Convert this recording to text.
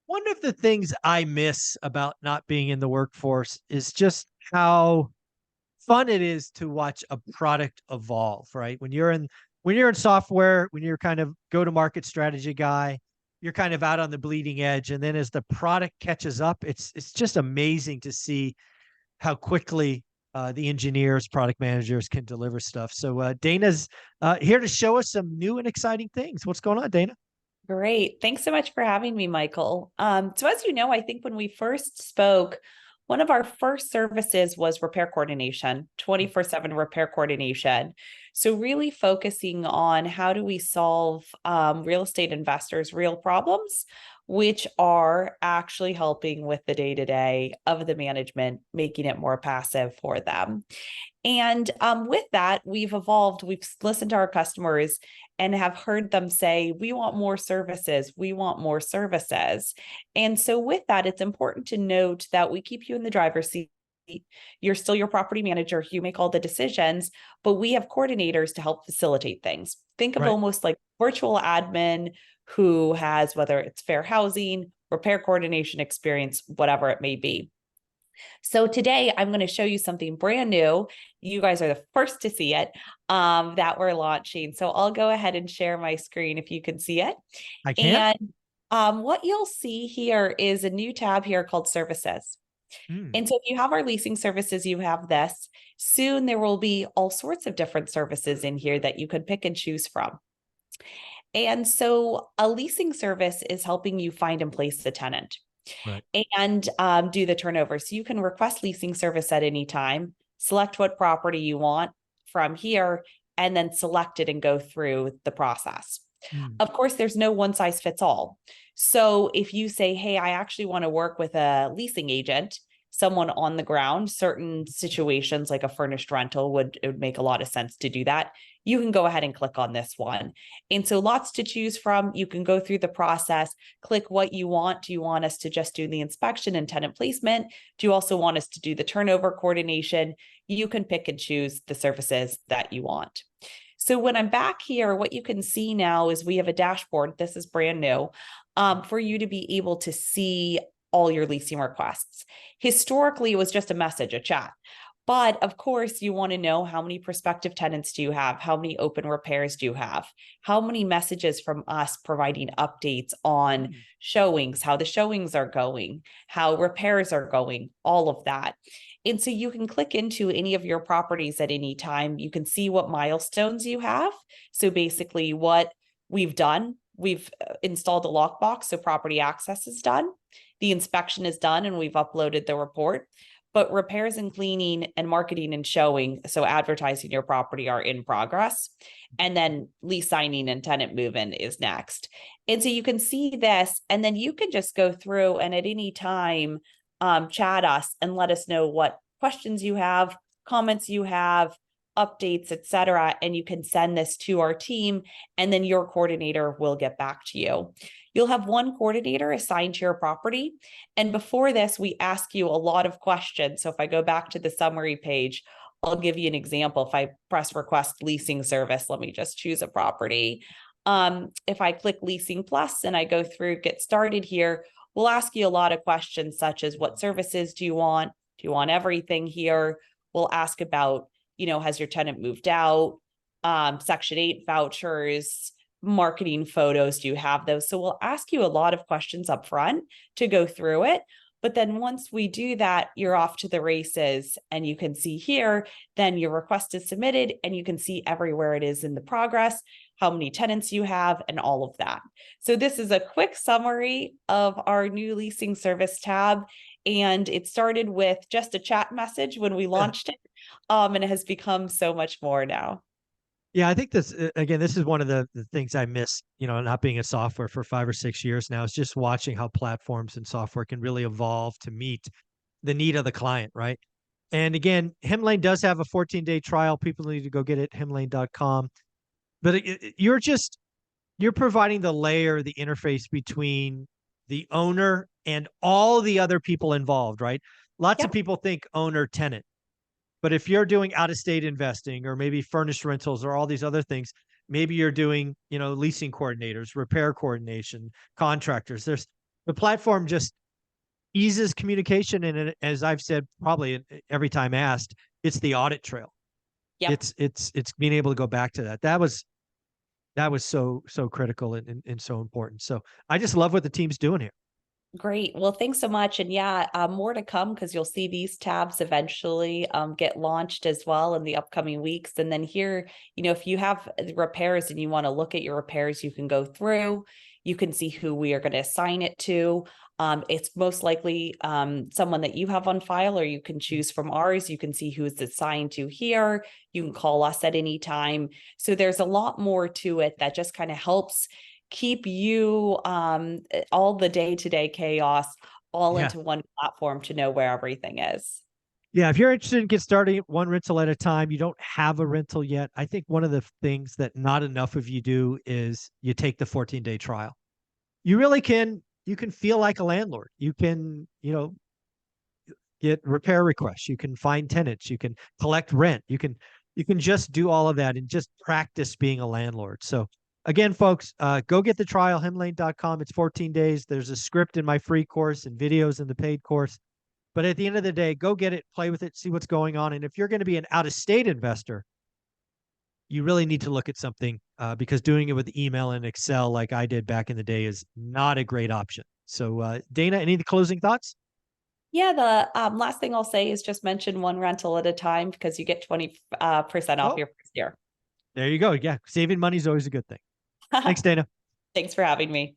One of the things I miss about not being in the workforce is just how fun it is to watch a product evolve, right? When you're in software, when you're kind of go-to-market strategy guy, you're kind of out on the bleeding edge. And then as the product catches up, it's just amazing to see how quickly the engineers, product managers can deliver stuff. So Dana's here to show us some new and exciting things. What's going on, Dana? Great. Thanks so much for having me, Michael. So as you know, I think when we first spoke, one of our first services was repair coordination, 24/7 repair coordination. So really focusing on how do we solve real estate investors' real problems, which are actually helping with the day-to-day of the management, making it more passive for them. And with that, we've evolved, we've listened to our customers and have heard them say, we want more services, we want more services. And so with that, it's important to note that we keep you in the driver's seat. You're still your property manager, you make all the decisions, but we have coordinators to help facilitate things. Think of Right. almost like virtual admin who has, whether it's fair housing, repair coordination experience, whatever it may be. So today I'm going to show you something brand new. You guys are the first to see it that we're launching. So I'll go ahead and share my screen if you can see it. I can. And what you'll see here is a new tab here called Services. Mm, And so if you have our leasing services, you have this. Soon there will be all sorts of different services in here that you could pick and choose from. And so a leasing service is helping you find and place the tenant right. and do the turnover. So you can request leasing service at any time, select what property you want from here, and then select it and go through the process. Mm, Of course, there's no one size fits all. So if you say, hey, I actually want to work with a leasing agent, someone on the ground, certain situations like a furnished rental it would make a lot of sense to do that. You can go ahead and click on this one. And so lots to choose from. You can go through the process, click what you want. Do you want us to just do the inspection and tenant placement? Do you also want us to do the turnover coordination? You can pick and choose the services that you want. So when I'm back here, what you can see now is we have a dashboard. This is brand new for you to be able to see all your leasing requests. Historically, it was just a message, a chat. But of course, you want to know how many prospective tenants do you have? How many open repairs do you have? How many messages from us providing updates on showings, how the showings are going, how repairs are going, all of that. And so you can click into any of your properties at any time. You can see what milestones you have. So basically what we've done, we've installed a lockbox, so property access is done. The inspection is done and we've uploaded the report, but repairs and cleaning and marketing and showing, so advertising your property, are in progress. And then lease signing and tenant move-in is next. And so you can see this, and then you can just go through and at any time chat us and let us know what questions you have, comments you have, updates, etc. And you can send this to our team, and then your coordinator will get back to you. You'll have one coordinator assigned to your property. And before this, we ask you a lot of questions. So if I go back to the summary page, I'll give you an example. If I press request leasing service, let me just choose a property. If I click leasing plus and I go through get started here, we'll ask you a lot of questions such as what services do you want? Do you want everything here? We'll ask about, has your tenant moved out? Section 8 vouchers, marketing photos, do you have those? So we'll ask you a lot of questions up front to go through it. But then once we do that, you're off to the races, and you can see here, then your request is submitted and you can see everywhere it is in the progress, how many tenants you have, and all of that. So this is a quick summary of our new leasing service tab. And it started with just a chat message when we launched it. And it has become so much more now. Yeah, I think this again. This is one of the things I miss. Not being a software for 5 or 6 years now, is just watching how platforms and software can really evolve to meet the need of the client, right? And again, Hemlane does have a 14-day trial. People need to go get it, hemlane.com. But you're providing the layer, the interface between the owner and all the other people involved, right? Lots of Yep. people think owner tenant. But if you're doing out-of-state investing or maybe furnished rentals or all these other things, maybe you're doing, leasing coordinators, repair coordination, contractors. There's the platform just eases communication. And as I've said, probably every time asked, it's the audit trail. Yep. It's being able to go back to that. That was so critical and so important. So I just love what the team's doing here. Great. Well, thanks so much. And yeah, more to come because you'll see these tabs eventually get launched as well in the upcoming weeks. And then here, if you have repairs and you want to look at your repairs, you can go through, you can see who we are going to assign it to. It's most likely someone that you have on file, or you can choose from ours. You can see who it's assigned to here. You can call us at any time. So there's a lot more to it that just kind of helps keep you all the day-to-day chaos all Yeah. into one platform to know where everything is. Yeah, if you're interested in get started one rental at a time, you don't have a rental yet. I think one of the things that not enough of you do is you take the 14-day trial. You really can, you can feel like a landlord. You can, get repair requests. You can find tenants. You can collect rent. You can just do all of that and just practice being a landlord. So again, folks, go get the trial, hemlane.com. It's 14 days. There's a script in my free course and videos in the paid course. But at the end of the day, go get it, play with it, see what's going on. And if you're going to be an out-of-state investor, you really need to look at something because doing it with email and Excel like I did back in the day is not a great option. So Dana, any closing thoughts? Yeah, the last thing I'll say is just mention one rental at a time because you get 20% off Oh, your first year. there you go. Yeah, saving money is always a good thing. Thanks, Dana. Thanks for having me.